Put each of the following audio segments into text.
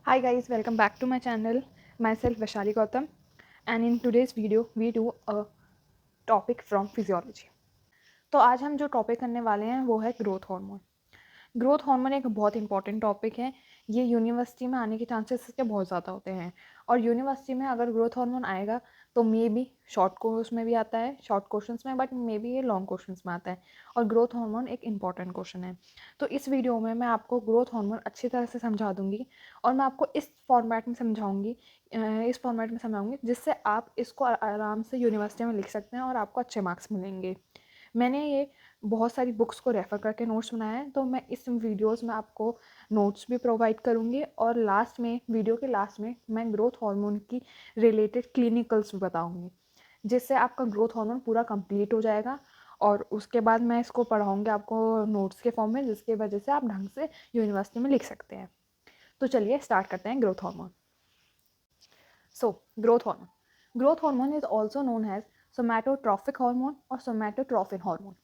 Hi guys, welcome back to my channel. Myself Vaishali Gautam, and in today's video we do a topic from physiology. तो आज हम जो topic करने वाले हैं वो है ग्रोथ हार्मोन। ग्रोथ हार्मोन एक बहुत इंपॉर्टेंट टॉपिक है। ये यूनिवर्सिटी में आने के चांसेस इसके बहुत ज़्यादा होते हैं, और यूनिवर्सिटी में अगर ग्रोथ हार्मोन आएगा तो मे बी शॉर्ट कोर्स में भी आता है, शॉर्ट क्वेश्चंस में, बट मे बी ये लॉन्ग क्वेश्चंस में आता है। और ग्रोथ हार्मोन एक इंपॉर्टेंट क्वेश्चन है। तो इस वीडियो में मैं आपको ग्रोथ हार्मोन अच्छी तरह से समझा दूंगी, और मैं आपको इस फॉर्मेट में समझाऊंगी जिससे आप इसको आराम से यूनिवर्सिटी में लिख सकते हैं और आपको अच्छे मार्क्स मिलेंगे। मैंने ये बहुत सारी बुक्स को रेफ़र करके नोट्स बनाए हैं, तो मैं इस वीडियोस में आपको नोट्स भी प्रोवाइड करूँगी, और लास्ट में, वीडियो के लास्ट में, मैं ग्रोथ हार्मोन की रिलेटेड क्लिनिकल्स भी बताऊँगी, जिससे आपका ग्रोथ हार्मोन पूरा कंप्लीट हो जाएगा। और उसके बाद मैं इसको पढ़ाऊँगी आपको नोट्स के फॉर्म में, जिसकी वजह से आप ढंग से यूनिवर्सिटी में लिख सकते हैं। तो चलिए स्टार्ट करते हैं growth hormone. So growth hormone is also known as somatotrophic hormone और सोमैटोट्रॉफिन हार्मोन।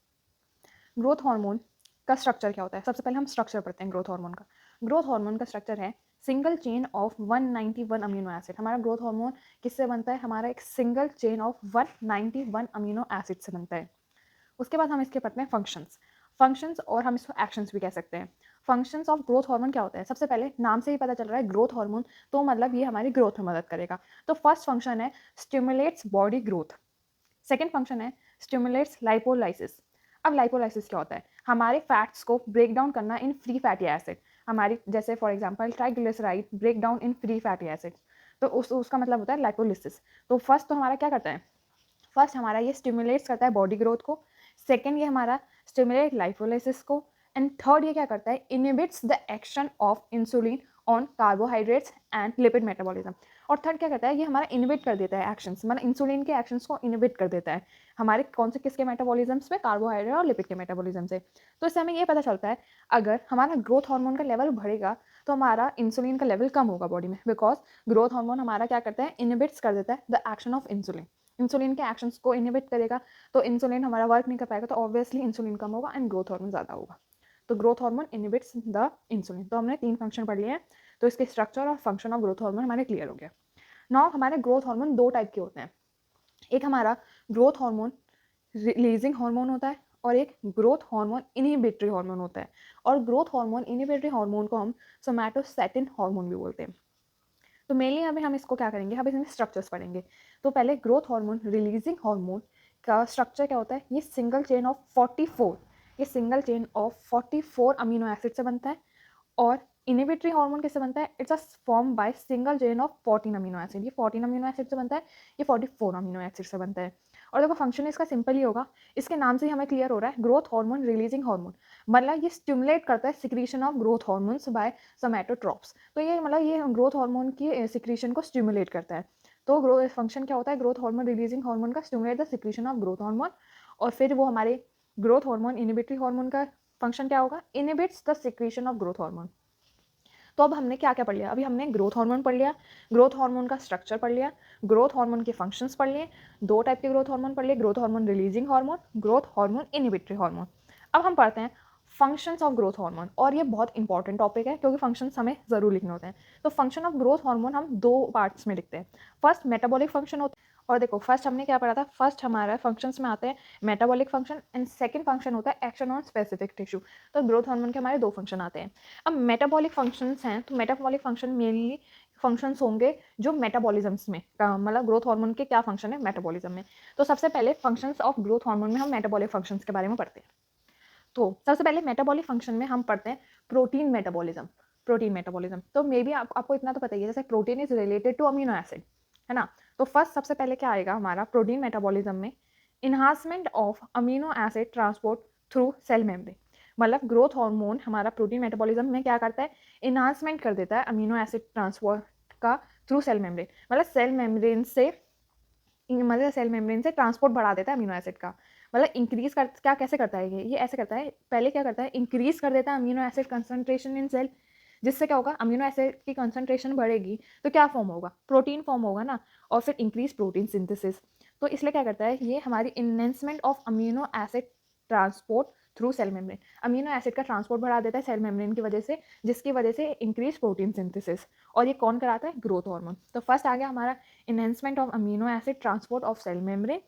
ग्रोथ हार्मोन का स्ट्रक्चर क्या होता है? सबसे पहले हम स्ट्रक्चर पढ़ते हैं ग्रोथ हार्मोन का। ग्रोथ हार्मोन का स्ट्रक्चर है single chain of 191 amino acid. हमारा ग्रोथ हार्मोन किससे बनता है? हमारा एक single chain of 191 amino acid से बनता है। उसके बाद हम इसके पढ़ते हैं फंक्शंस, और हम इसको एक्शंस भी कह सकते हैं। फंक्शंस ऑफ ग्रोथ हार्मोन क्या होता है? सबसे पहले नाम से ही पता चल रहा है ग्रोथ हार्मोन, तो मतलब ये हमारी ग्रोथ में मदद करेगा। तो फर्स्ट फंक्शन है stimulates body growth. Second function है स्टिमुलेट्स लाइपोलाइसिस। अब लाइपोलाइसिस क्या होता है? हमारे फैट्स को ब्रेक डाउन करना इन फ्री फैटी एसिड। हमारी जैसे for example triglyceride break down in free fatty acid, तो उसका मतलब होता है लाइपोलिसिस। तो फर्स्ट तो हमारा क्या करता है? फर्स्ट हमारा ये स्टिमुलेट्स करता है बॉडी ग्रोथ को, सेकेंड ये हमारा स्टिमुलेट लाइपोलाइसिस को, एंड थर्ड ये क्या करता है? Inhibits the action of insulin on carbohydrates and lipid metabolism. और थर्ड क्या करता है? ये हमारा इनहिबिट कर देता है एक्शंस, मतलब इंसुलिन के एक्शंस को इनहिबिट कर देता है हमारे कौन से किसके मेटाबॉलिज्म्स में? कार्बोहाइड्रेट और लिपिड के मेटाबॉलिज्म से। तो इससे हमें ये पता चलता है अगर हमारा ग्रोथ हार्मोन का लेवल बढ़ेगा तो हमारा इंसुलिन का लेवल कम होगा बॉडी में, बिकॉज ग्रोथ हार्मोन हमारा क्या करता है? इनहिबिट्स कर देता है the action of insulin. Insulin के एक्शंस को इनहिबिट करेगा, तो इंसुलिन हमारा वर्क नहीं कर पाएगा, तो ऑब्वियसली इंसुलिन कम होगा एंड ग्रोथ हार्मोन ज़्यादा होगा। तो growth hormone inhibits the insulin. तो हमने 3 फंक्शन पढ़ लिए हैं, तो इसके स्ट्रक्चर और फंक्शन ऑफ ग्रोथ हार्मोन हमारे क्लियर हो गया। नाउ हमारे ग्रोथ हार्मोन 2 टाइप के होते हैं। एक हमारा ग्रोथ हार्मोन रिलीजिंग हार्मोन होता है, और एक ग्रोथ हार्मोन इनहिबिटरी हार्मोन होता है। और ग्रोथ हार्मोन इनहिबिटरी हार्मोन को हम सोमैटोस्टैटिन हार्मोन भी बोलते हैं। तो मेनली अभी हम इसको क्या करेंगे? हम इसमें स्ट्रक्चर्स पढ़ेंगे। तो पहले ग्रोथ हार्मोन रिलीजिंग हार्मोन का स्ट्रक्चर क्या होता है? ये सिंगल चेन ऑफ 44, ये single chain of 44 amino acid से बनता है। और इनहिबिटरी हार्मोन किससे बनता है? It's a form by single chain of 14 amino acid. ये 14 अमीनो एसिड से बनता है, ये 44 अमीनो एसिड से बनता है। और देखो फंक्शन इसका सिंपल ही होगा, इसके नाम से ही हमें क्लियर हो रहा है, ग्रोथ हार्मोन रिलीजिंग हार्मोन। मतलब ये स्टिमुलेट करता है secretion of growth hormones by somatotrophs. तो ये मतलब ये ग्रोथ हार्मोन की सिक्रीशन को स्टिमुलेट करता है। तो ग्रोथ फंक्शन क्या होता है ग्रोथ हार्मोन रिलीजिंग हार्मोन का? Stimulate the secretion of growth hormone. और फिर वो हमारे ग्रोथ हार्मोन इनहिबिटरी हार्मोन का फंक्शन क्या होगा? Inhibits the secretion of growth hormone. तो अब हमने क्या क्या पढ़ लिया? अभी हमने ग्रोथ हार्मोन पढ़ लिया, ग्रोथ हार्मोन का स्ट्रक्चर पढ़ लिया, ग्रोथ हार्मोन के फंक्शंस पढ़ लिए, 2 टाइप के ग्रोथ हार्मोन पढ़ लिए, growth hormone releasing hormone, growth hormone inhibitory hormone. अब हम पढ़ते हैं फंक्शंस ऑफ ग्रोथ हार्मोन, और ये बहुत इंपॉर्टेंट टॉपिक है क्योंकि फंक्शंस हमें जरूर लिखने होते हैं। तो फंक्शन ऑफ ग्रोथ हार्मोन हम 2 पार्ट्स में लिखते हैं। फर्स्ट मेटाबॉलिक फंक्शन होता है, और देखो फर्स्ट हमने क्या पढ़ा था? फर्स्ट हमारा फंक्शंस में आते हैं metabolic function, and second function होता है एक्शन ऑन स्पेसिफिक टिश्यू। तो ग्रोथ हार्मोन के हमारे 2 फंक्शन आते हैं। अब मेटाबॉलिक फंक्शंस हैं, तो मेटाबॉलिक फंक्शन मेनली फंक्शंस होंगे जो मेटाबॉलिज्म्स में, मतलब ग्रोथ हार्मोन के क्या फंक्शन है मेटाबॉलिज्म में। तो सबसे पहले फंक्शंस ऑफ ग्रोथ हार्मोन में हम मेटाबॉलिक फंक्शंस के बारे में पढ़ते हैं। तो सबसे पहले मेटाबॉलिक फंक्शन में हम पढ़ते हैं प्रोटीन मेटाबॉलिज्म। तो मे बी आपको इतना तो पता ही है, जैसे protein is related to amino acid, है ना? तो फर्स्ट सबसे पहले क्या आएगा हमारा प्रोटीन मेटाबॉलिज्म में? Enhancement of amino acid transport through cell membrane. मतलब ग्रोथ हार्मोन हमारा प्रोटीन मेटाबॉलिज्म में क्या करता है? इन्हांसमेंट कर देता है अमीनो एसिड ट्रांसपोर्ट का थ्रू सेल मेम्ब्रेन। मतलब सेल मेम्ब्रेन से ट्रांसपोर्ट बढ़ा देता है अमीनो एसिड का। मतलब इंक्रीज कर क्या कैसे करता है ये ऐसे करता है, पहले क्या करता है? इंक्रीज कर देता है amino acid concentration in cell, जिससे क्या होगा? अमीनो एसिड की कंसंट्रेशन बढ़ेगी तो क्या फॉर्म होगा? प्रोटीन फॉर्म होगा ना, और फिर इंक्रीज प्रोटीन सिंथेसिस। तो इसलिए क्या करता है ये? हमारी enhancement of amino acid transport through cell membrane. Amino acid का ट्रांसपोर्ट बढ़ा देता है सेल मेम्ब्रेन की वजह से, जिसकी वजह से इंक्रीज प्रोटीन सिंथेसिस। और ये कौन कराता है? Growth hormone. तो फर्स्ट आ गया हमारा enhancement of amino acid transport of cell membrane.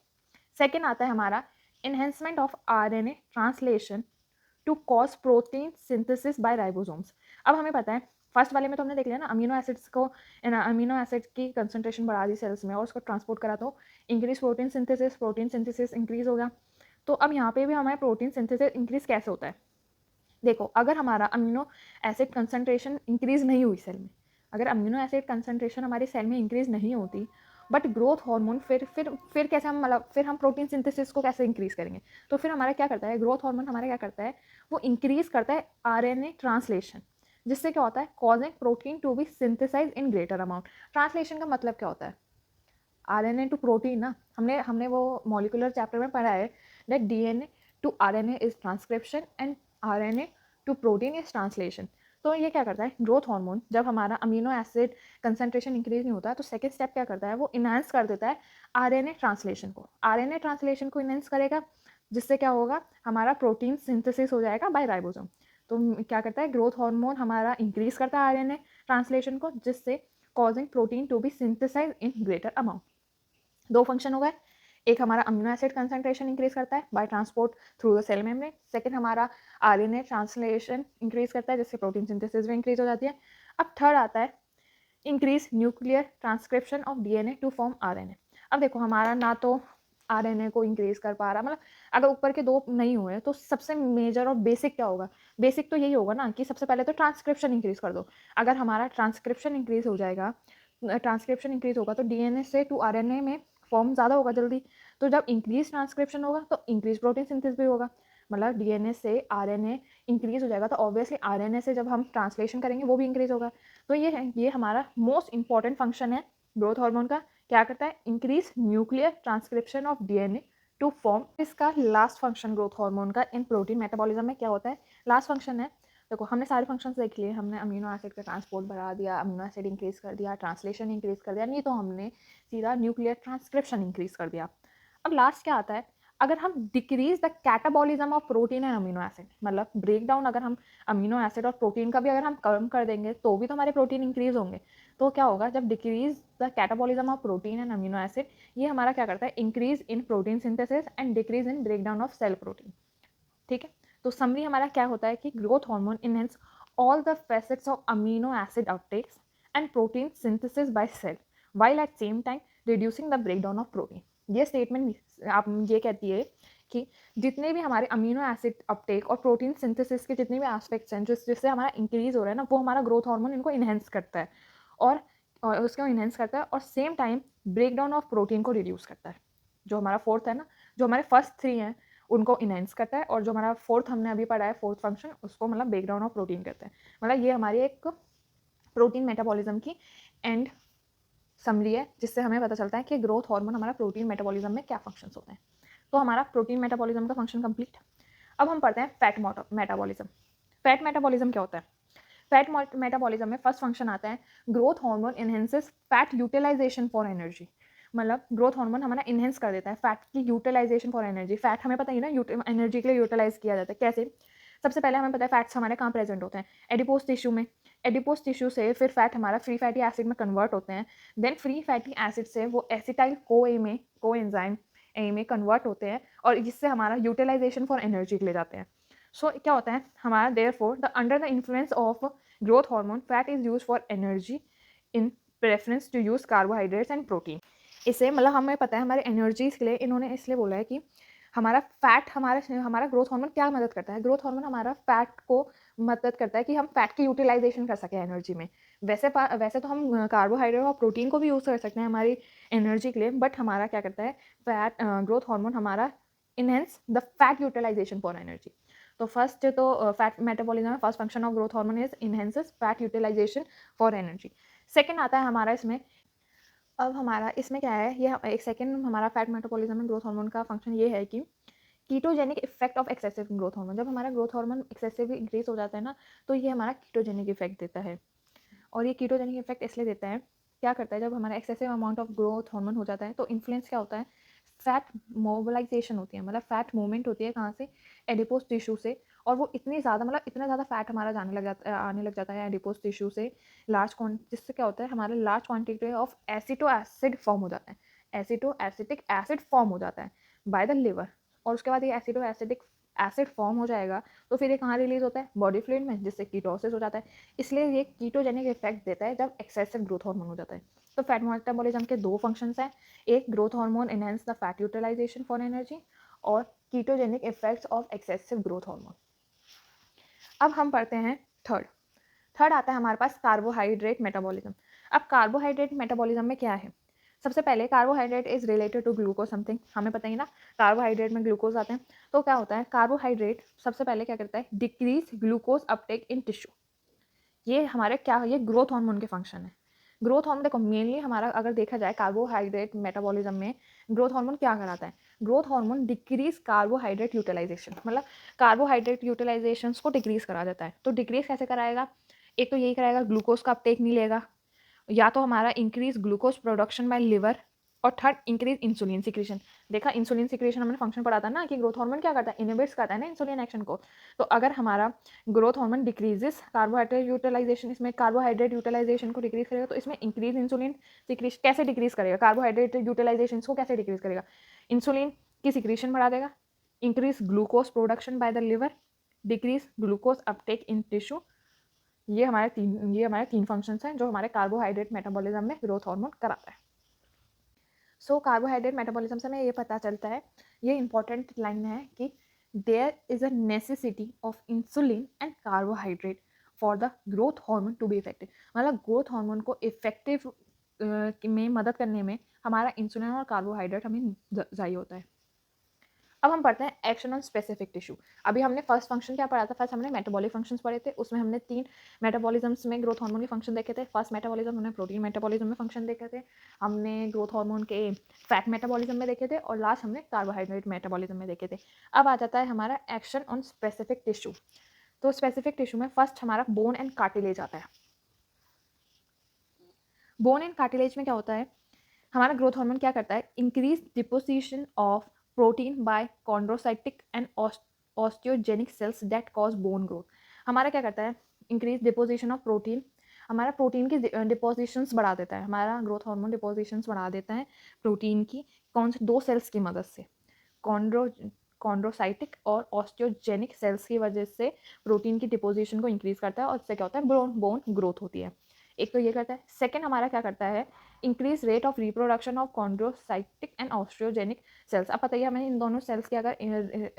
Second आता है हमारा enhancement of RNA translation to cause protein synthesis by ribosomes. अब हमें पता है फर्स्ट वाले में तो हमने देख लिया ना, अमीनो एसिड्स को, अमीनो एसिड की कंसंट्रेशन बढ़ा दी सेल्स में और उसको ट्रांसपोर्ट करा तो इंक्रीज प्रोटीन सिंथेसिस इंक्रीज हो गया। तो अब यहाँ पे भी हमारे प्रोटीन सिंथेसिस इंक्रीज कैसे होता है? देखो, अगर हमारा अमीनो एसिड कंसंट्रेशन इंक्रीज नहीं हुई सेल में, अगर अमीनो एसिड कंसंट्रेशन हमारी सेल में इंक्रीज नहीं होती, बट ग्रोथ हार्मोन फिर कैसे हम, मतलब फिर हम प्रोटीन सिंथेसिस को कैसे इंक्रीज करेंगे? तो फिर हमारा क्या करता है ग्रोथ हार्मोन? हमारा क्या करता है, वो इंक्रीज करता है आरएनए ट्रांसलेशन, जिससे क्या होता है, causing protein to be synthesize in greater amount. Translation का मतलब क्या होता है? आरएनए टू प्रोटीन ना, हमने हमने वो मॉलिक्यूलर चैप्टर में पढ़ा है that DNA to RNA is transcription and RNA to protein is translation. तो ये क्या करता है, ग्रोथ हार्मोन जब हमारा अमीनो एसिड कंसंट्रेशन इंक्रीज नहीं होता है तो सेकेंड स्टेप क्या करता है, वो इनहेंस कर देता है आरएनए ट्रांसलेशन को। आरएनए ट्रांसलेशन को इनहेंस करेगा, जिससे क्या होगा, हमारा प्रोटीन सिंथेसिस हो जाएगा बाय राइबोसोम। तो क्या करता है, ग्रोथ हार्मोन हमारा इंक्रीज करता है आरएनए ट्रांसलेशन को, जिससे causing protein to be synthesize in greater amount. दो फंक्शन हो गए, एक हमारा अमीनो एसिड कंसंट्रेशन इंक्रीज करता है by transport through the cell membrane, second हमारा आरएनए ट्रांसलेशन इंक्रीज करता है, जिससे प्रोटीन सिंथेसिस भी इंक्रीज हो जाती है। अब थर्ड आता है increase nuclear transcription of DNA to form RNA. अब देखो, हमारा ना तो आरएनए को इंक्रीज कर पा रहा, मतलब अगर ऊपर के दो नहीं हुए तो सबसे मेजर और बेसिक क्या होगा? बेसिक तो यही होगा ना कि सबसे पहले तो ट्रांसक्रिप्शन इंक्रीज कर दो। अगर हमारा ट्रांसक्रिप्शन इंक्रीज हो जाएगा, ट्रांसक्रिप्शन इंक्रीज होगा तो डीएनए से टू आरएनए में फॉर्म ज़्यादा होगा जल्दी। तो जब इंक्रीज ट्रांसक्रिप्शन होगा तो इंक्रीज प्रोटीन सिंथेसिस भी होगा, मतलब डीएनए से आरएनए इंक्रीज हो जाएगा तो ऑब्वियसली आरएनए से जब हम ट्रांसलेशन करेंगे वो भी इंक्रीज होगा। तो ये हमारा मोस्ट इंपॉर्टेंट फंक्शन है ग्रोथ हार्मोन का। क्या करता है, increase nuclear transcription of DNA to form. इसका लास्ट फंक्शन ग्रोथ हार्मोन का इन प्रोटीन मेटाबॉलिज्म में क्या होता है, लास्ट फंक्शन है। देखो, हमने सारे फंक्शंस देख लिए, हमने अमीनो एसिड का ट्रांसपोर्ट बढ़ा दिया, अमीनो एसिड इंक्रीज कर दिया, ट्रांसलेशन इंक्रीज कर दिया, नहीं तो हमने सीधा न्यूक्लियर ट्रांसक्रिप्शन इंक्रीज कर दिया। अब लास्ट क्या आता है, अगर हम decrease the catabolism of protein and amino acid, मतलब ब्रेक डाउन अगर हम अमीनो एसिड और प्रोटीन का भी अगर हम कम कर देंगे तो भी तो हमारे प्रोटीन इंक्रीज होंगे। तो क्या होगा, जब decrease the catabolism of protein and amino acid, ये हमारा क्या करता है, increase in protein synthesis and decrease in break down of cell protein. ठीक है, तो समरी हमारा क्या होता है कि growth hormone enhance all the facets of amino acid uptakes and protein synthesis by cell while at same time reducing the breakdown of protein। ये statement आप ये कहती है कि जितने भी हमारे अमीनो एसिड अपटेक और प्रोटीन सिंथेसिस के जितने भी एस्पेक्ट्स हैं जिससे हमारा इंक्रीज हो रहा है ना, वो हमारा ग्रोथ हार्मोन इनको इनहेंस करता है और, उसको इनहेंस करता है और same time break down of protein को रिड्यूस करता है। जो हमारा फोर्थ है ना, जो हमारे फर्स्ट थ्री हैं उनको इनहेंस करता है, और जो हमारा फोर्थ हमने अभी पढ़ा है फोर्थ फंक्शन, उसको मतलब ब्रेक डाउन ऑफ प्रोटीन करता है। मतलब ये हमारी एक प्रोटीन मेटाबॉलिज्म की एंड समरी है, जिससे हमें पता चलता है कि ग्रोथ हार्मोन हमारा प्रोटीन मेटाबॉलिज्म में क्या फंक्शंस होते हैं। तो हमारा प्रोटीन मेटाबॉलिज्म का फंक्शन कंप्लीट। अब हम पढ़ते हैं फैट मेटाबॉलिज्म। फैट मेटाबॉलिज्म क्या होता है? फैट मेटाबॉलिज्म में फर्स्ट फंक्शन आता है growth hormone enhances fat utilisation for energy. मतलब ग्रोथ हार्मोन हमारा इनहेंस कर देता है फैट की यूटिलाइजेशन फॉर एनर्जी। फैट हमें पता ही ना एनर्जी के लिए यूटिलाइज किया जाता है कैसे? सबसे पहले हमें पता है फैट्स हमारे कहाँ प्रेजेंट होते हैं, एडिपोज टिश्यू में। एडिपोज टिश्यू से फिर फैट हमारा फ्री फैटी एसिड में कन्वर्ट होते हैं, देन फ्री फैटी एसिड से वो एसिटाइल को एंजाइम ए में कन्वर्ट होते हैं और जिससे हमारा यूटिलाइजेशन फॉर एनर्जी के लिए जाते हैं। सो क्या होता है हमारा, therefore the under the influence of growth hormone fat is use for energy in preference to use carbohydrates and protein. इसे मतलब हमें पता है हमारे एनर्जीज के लिए इन्होंने इसलिए बोला है कि हमारा फैट, हमारा ग्रोथ हार्मोन क्या मदद करता है, ग्रोथ हार्मोन हमारा फैट को मदद करता है कि हम फैट की यूटिलाइजेशन कर सकें एनर्जी में। वैसे तो हम कार्बोहाइड्रेट और प्रोटीन को भी यूज़ कर सकते हैं हमारी एनर्जी के लिए, बट हमारा क्या करता है फैट, ग्रोथ हार्मोन हमारा enhance the fat utilisation for energy. तो फर्स्ट तो फैट मेटाबॉलिज्म में first function of growth hormone is enhances fat utilisation for energy. Second आता है हमारा इसमें, अब हमारा इसमें क्या है, ये एक सेकेंड हमारा फैट मेटाबॉलिज्म में ग्रोथ हार्मोन का फंक्शन ये है कि ketogenic effect of excessive growth hormone. जब हमारा ग्रोथ हार्मोन एक्सेसिव इंक्रीज हो जाता है ना, तो ये हमारा कीटोजेनिक इफेक्ट देता है। और ये कीटोजेनिक इफेक्ट इसलिए देता है, क्या करता है, जब हमारा excessive amount of growth hormone हो जाता है तो इन्फ्लुएंस क्या होता है, फैट मोबिलाइजेशन होती है, मतलब फैट मूवमेंट होती है कहाँ से, एडिपोज टिश्यू से, और वो इतनी ज़्यादा मतलब इतना ज़्यादा फैट हमारा आने लग जाता है एडिपोज टिश्यू से जिससे क्या होता है हमारा large quantity of एसिटो acid form हो जाता है, एसिटो एसिटिक एसिड फॉर्म हो जाता है बाय द लिवर। और उसके बाद ये एसिडो एसिडिक एसिड फॉर्म हो जाएगा तो फिर ये कहाँ रिलीज होता है, बॉडी फ्लूइड में, जिससे कीटोसिस हो जाता है। इसलिए ये कीटोजेनिक इफेक्ट देता है जब एक्सेसिव ग्रोथ हार्मोन हो जाता है। तो फैट मेटाबॉलिज्म के दो फंक्शंस हैं, एक growth hormone enhance the fat utilisation for energy, और ketogenic effects of excessive growth hormone. अब हम पढ़ते हैं थर्ड। थर्ड आता है हमारे पास कार्बोहाइड्रेट मेटाबॉलिज्म। अब कार्बोहाइड्रेट मेटाबॉलिज्म में क्या है, सबसे पहले carbohydrate is related to glucose something, हमें पता ही ना कार्बोहाइड्रेट में ग्लूकोज आते हैं। तो क्या होता है, कार्बोहाइड्रेट सबसे पहले क्या करता है, decrease glucose uptake in tissue. ये हमारे क्या, ये ग्रोथ हार्मोन के फंक्शन है। ग्रोथ हार्मोन देखो मेनली हमारा अगर देखा जाए कार्बोहाइड्रेट मेटाबॉलिज्म में ग्रोथ हार्मोन क्या कराता है, growth hormone decrease carbohydrate utilization, मतलब कार्बोहाइड्रेट यूटिलाइजेशन को डिक्रीज करा देता है। तो डिक्रीज कैसे कराएगा, एक तो यही कराएगा ग्लूकोज का अपटेक नहीं लेगा, या तो हमारा increase glucose production bye liver, और थर्ड इंक्रीज इंसुलिन सिक्रीशन। देखा इंसुलिन सिक्रीशन हमने फंक्शन पढ़ा था ना कि ग्रोथ हार्मोन क्या करता है, इनहिबिट्स करता है ना इंसुलिन एक्शन को। तो अगर हमारा growth hormone decreases carbohydrate utilization, इसमें कार्बोहाइड्रेट यूटिलाइजेशन को डिक्रीज करेगा, तो इसमें इंक्रीज इंसुलिन सिक्रीशन कैसे डिक्रीज करेगा, कार्बोहाइड्रेट यूटिलाइजेशन को कैसे डिक्रीज करेगा, इंसुलिन की सिक्रीशन बढ़ा देगा, increase glucose production by the liver, decrease glucose uptake in tissue. ये हमारे तीन फंक्शंस हैं जो हमारे कार्बोहाइड्रेट मेटाबॉलिज्म में ग्रोथ हार्मोन कराता है। सो कार्बोहाइड्रेट मेटाबॉलिज्म से हमें ये पता चलता है, ये इंपॉर्टेंट लाइन है कि there is a necessity of insulin and carbohydrate for the growth hormone to be effective. मतलब ग्रोथ हार्मोन को इफेक्टिव में मदद करने में हमारा इंसुलिन और कार्बोहाइड्रेट हमें चाहिए होता है। अब हम पढ़ते हैं एक्शन ऑन स्पेसिफिक टिश्यू। अभी हमने फर्स्ट फंक्शन क्या पढ़ा था, फर्स्ट हमने मेटाबॉलिक फंक्शंस पढ़े थे, उसमें हमने 3 मेटाबॉलिज्म्स में ग्रोथ हार्मोन के फंक्शन देखे थे। फर्स्ट मेटाबॉलिज्म हमने प्रोटीन मेटाबॉलिज्म में फंक्शन देखे थे, हमने ग्रोथ हार्मोन के फैट मेटाबॉलिज्म में देखे थे, और लास्ट हमने कार्बोहाइड्रेट मेटाबॉलिज्म में देखे थे। अब आ जाता है हमारा एक्शन ऑन स्पेसिफिक टिश्यू। तो स्पेसिफिक टिश्यू में फर्स्ट हमारा बोन एंड कार्टिलेज आता है। बोन एंड कार्टिलेज में क्या होता है, हमारा ग्रोथ हार्मोन क्या करता है, increase deposition of protein by chondrocytic and osteogenic cells that cause bone growth. हमारा क्या करता है, इंक्रीज डिपोजिशन ऑफ प्रोटीन, हमारा प्रोटीन की डिपोजिशंस बढ़ा देता है, हमारा ग्रोथ हार्मोन डिपोजिशंस बढ़ा देता है प्रोटीन की, कौन से, दो सेल्स की मदद से, कॉन्ड्रोसाइटिक और ऑस्टियोजेनिक सेल्स की वजह से प्रोटीन की डिपोजिशन को इंक्रीज करता है, और इससे क्या होता है, बोन ग्रोथ होती है। एक तो ये करता है। सेकेंड हमारा क्या करता है, increase rate of reproduction of chondrocytic and osteogenic cells. अब बताइए हमें इन दोनों सेल्स की अगर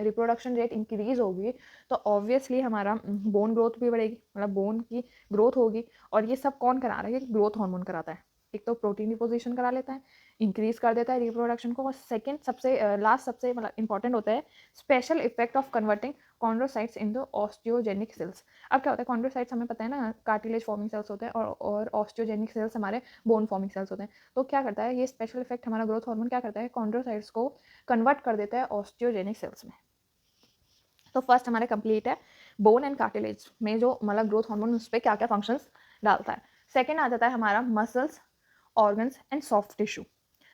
रिप्रोडक्शन रेट इंक्रीज होगी तो ऑब्वियसली हमारा बोन ग्रोथ भी बढ़ेगी, मतलब बोन की ग्रोथ होगी। और ये सब कौन करा रहा है, ये ग्रोथ हार्मोन कराता है। एक तो प्रोटीन डिपोजिशन करा लेता है, इंक्रीज कर देता है रिप्रोडक्शन को, और सेकेंड सबसे लास्ट सबसे मतलब इंपॉर्टेंट होता है special effect of converting chondrocytes in the osteogenic cells. अब क्या होता है, कॉन्ड्रोसाइट्स हमें पता है ना कार्टिलेज फॉर्मिंग सेल्स होते हैं, और ऑस्टियोजेनिक सेल्स हमारे बोन फॉर्मिंग सेल्स होते हैं। तो क्या करता है ये स्पेशल इफेक्ट, हमारा ग्रोथ हार्मोन क्या करता है, कॉन्ड्रोसाइट्स को कन्वर्ट कर देता है ऑस्टियोजेनिक सेल्स में। तो फर्स्ट हमारे कंप्लीट है बोन एंड कार्टिलेज में जो मतलब ग्रोथ हार्मोन उस पर क्या क्या फंक्शंस डालता है। सेकेंड आ जाता है हमारा muscles, organs and soft tissue.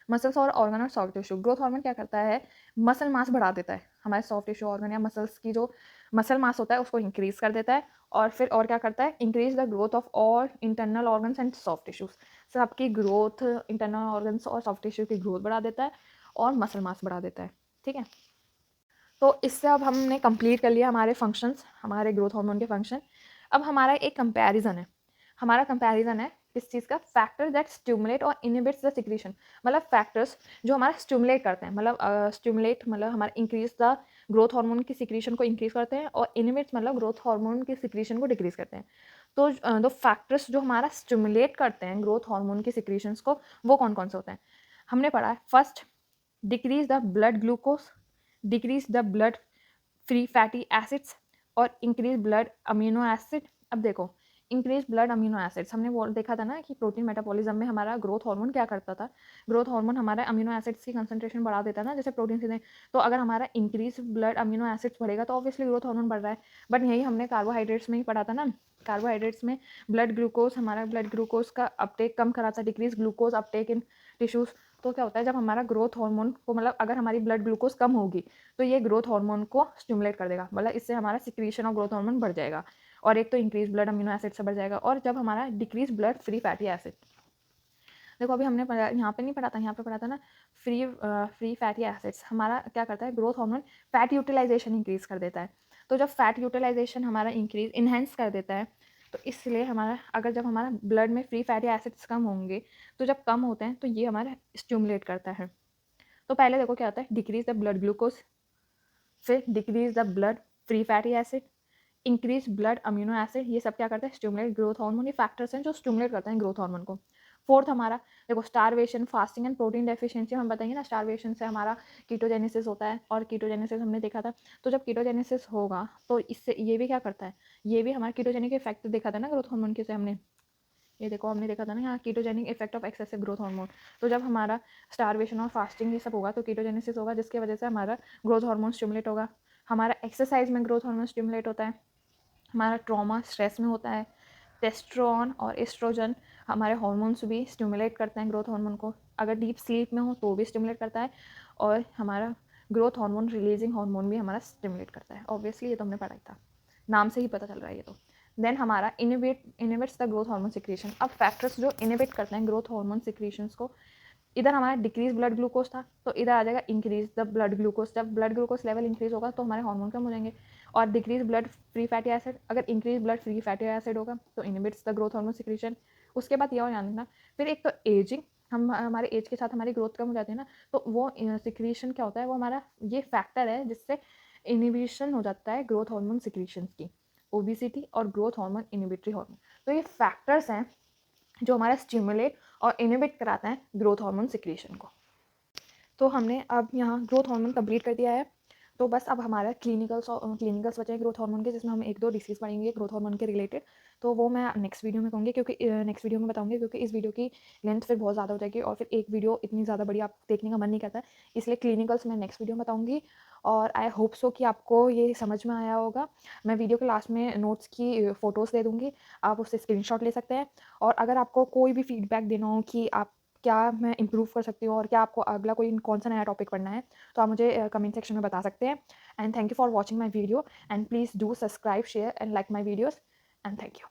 Muscles और ऑर्गन और सॉफ्ट टिश्यू, ग्रोथ हार्मोन क्या करता है, मसल मास बढ़ा देता है, हमारे सॉफ्ट टिश्यू ऑर्गन या मसल्स की जो मसल मास होता है उसको इंक्रीज कर देता है। और फिर और क्या करता है, increase the growth of all internal organs and soft tissues. सबकी ग्रोथ, इंटरनल ऑर्गन्स और सॉफ्ट टिश्यू की ग्रोथ बढ़ा देता है और मसल मास बढ़ा देता है। ठीक है, तो इससे अब हमने कंप्लीट कर लिया हमारे फंक्शंस, हमारे ग्रोथ हार्मोन के फंक्शन। अब हमारा एक कंपैरिजन है, हमारा कंपैरिजन है किस चीज़ का, फैक्टर दैट स्टिमुलेट और इनहिबिट्स द सिक्रीशन। मतलब फैक्टर्स जो हमारा स्टिमुलेट करते हैं, मतलब स्टिमुलेट मतलब हमारा इंक्रीज द ग्रोथ हार्मोन की सिक्रीशन को इंक्रीज करते हैं, और इनहिबिट्स मतलब ग्रोथ हार्मोन की सिक्रीशन को डिक्रीज करते हैं। तो दो फैक्टर्स जो हमारा स्टिमुलेट करते हैं ग्रोथ हार्मोन की सिक्रीशंस को, वो कौन कौन से होते हैं, हमने पढ़ा है। First, decrease the blood glucose, decrease the blood free fatty acids, और इंक्रीज ब्लड अमीनो एसिड। अब देखो इंक्रीज ब्लड अमीनो एसिड्स, हमने वो देखा था ना कि प्रोटीन मेटाबॉलिज्म में हमारा ग्रोथ हार्मोन क्या करता था, ग्रोथ हार्मोन हमारा अमीनो एसिड्स की कंसंट्रेशन बढ़ा देता है ना, जैसे प्रोटीन से। तो अगर हमारा इंक्रीज ब्लड अमीनो एसिड्स बढ़ेगा तो ऑब्वियसली ग्रोथ हार्मोन बढ़ रहा है। बट यही हमने कार्बोहाइड्रेट्स में ही पढ़ा था ना, कार्बोहाइड्रेट्स में ब्लड ग्लूकोज, हमारा ब्लड ग्लूकोज का अपटेक कम कराता है, डिक्रीज ग्लूकोज अपटेक इन टिश्यूज, तो क्या होता है, जब हमारा ग्रोथ हार्मोन को मतलब अगर हमारी ब्लड ग्लूकोज कम होगी तो ये ग्रोथ हार्मोन को स्टिमुलेट कर देगा, मतलब इससे हमारा सिक्रीशन और ग्रोथ हार्मोन बढ़ जाएगा, और एक तो इंक्रीज ब्लड अमीनो एसिड से बढ़ जाएगा। और जब हमारा decrease blood free fatty acid, देखो अभी हमने पढ़ा, यहाँ पे नहीं पढ़ा था, यहाँ पे पढ़ा था ना, फ्री फैटी एसिड्स हमारा क्या करता है, growth hormone fat utilization increase कर देता है। तो जब फैट यूटिलाइजेशन हमारा इंक्रीज इन्हेंस कर देता है, तो इसलिए हमारा अगर जब हमारा ब्लड में फ्री फैटी एसिड्स कम होंगे, तो जब कम होते हैं तो ये हमारा स्टिमुलेट करता है। तो पहले देखो क्या होता है, डिक्रीज द ब्लड ग्लूकोज, फिर decrease the blood free fatty acid, increase blood amino acid, ये सब क्या करते हैं, स्टिमुलेट ग्रोथ हार्मोन। ये फैक्टर्स हैं जो स्टिमुलेट करते हैं ग्रोथ हार्मोन को। फोर्थ हमारा देखो starvation, fasting and protein deficiency. हम बताएंगे ना, स्टारवेशन से हमारा कीटोजेनेसिस होता है, और कीटोजेनेसिस हमने देखा था। तो जब कीटोजेनेसिस होगा तो इससे ये भी क्या करता है, ये भी हमारा कीटोजेनिक इफेक्ट देखा था ना ग्रोथ हार्मोन के से हमने, ये देखो हमने देखा था ना यहाँ, ketogenic effect of excessive growth hormone. तो जब हमारा स्टारवेशन और फास्टिंग ये सब होगा तो कीटोजेनेसिस होगा, जिसकी वजह से हमारा ग्रोथ हार्मोन स्टिमुलेट होगा। हमारा एक्सरसाइज में ग्रोथ हार्मोन स्टिमुलेट होता है, हमारा ट्रॉमा स्ट्रेस में होता है। टेस्ट्रोन और एस्ट्रोजन हमारे हार्मोन्स भी स्टिमुलेट करते हैं ग्रोथ हार्मोन को, अगर डीप स्लीप में हो तो भी स्टिमुलेट करता है। और हमारा ग्रोथ हार्मोन रिलीजिंग हार्मोन भी हमारा स्टिमुलेट करता है। ऑब्वियसली ये तो हमने पढ़ा ही था, नाम से ही पता चल रहा है ये तो। देन हमारा inhibits the growth hormone secretion. अब फैक्टर्स जो इनिबिट करते हैं ग्रोथ हार्मोन सिक्रीशंस को, इधर हमारा डिक्रीज ब्लड ग्लूकोज था, तो इधर आ जाएगा इंक्रीज द ब्लड ग्लूकोज। जब ब्लड ग्लूकोज लेवल इंक्रीज होगा तो हमारे हार्मोन कम हो जाएंगे। और decrease blood free fatty acid, अगर increase blood free fatty acid होगा तो inhibits the growth hormone secretion. उसके बाद ये और ध्यान देना, फिर एक तो एजिंग, हम हमारे एज के साथ हमारी ग्रोथ कम हो जाती है ना, तो वो सिक्रीशन क्या होता है, वो हमारा ये फैक्टर है जिससे इनिबिशन हो जाता है ग्रोथ हार्मोन सिक्रीशन की, ओबिसिटी और ग्रोथ हार्मोन इनिबिटरी हार्मोन। तो ये फैक्टर्स हैं जो हमारा स्टिमुलेट और इनिबिट कराता है ग्रोथ हार्मोन सिक्रीशन को। तो हमने अब यहाँ ग्रोथ हार्मोन कंप्लीट कर दिया है। तो बस अब हमारा क्लिनिकल्स बचे हैं ग्रोथ हार्मोन के, जिसमें हम एक दो डिसीज़ पढ़ेंगे ग्रोथ हार्मोन के रिलेटेड। तो वो मैं नेक्स्ट वीडियो में कहूँगी, क्योंकि नेक्स्ट वीडियो में बताऊँगी, क्योंकि इस वीडियो की लेंथ फिर बहुत ज़्यादा हो जाएगी, और फिर एक वीडियो इतनी ज़्यादा बड़ी आप देखने का मन नहीं करता है। इसलिए क्लिनिकल्स मैं नेक्स्ट वीडियो में बताऊँगी, और आई होप सो कि आपको ये समझ में आया होगा। मैं वीडियो के लास्ट में नोट्स की फ़ोटोज़ दे दूँगी, आप उससे स्क्रीनशॉट ले सकते हैं। और अगर आपको कोई भी फीडबैक देना हो कि आप क्या मैं इम्प्रूव कर सकती हूँ, और क्या आपको अगला कोई कौन सा नया टॉपिक पढ़ना है, तो आप मुझे कमेंट सेक्शन में बता सकते हैं। And thank you for watching my video, and please do subscribe, share and like my videos, and thank you.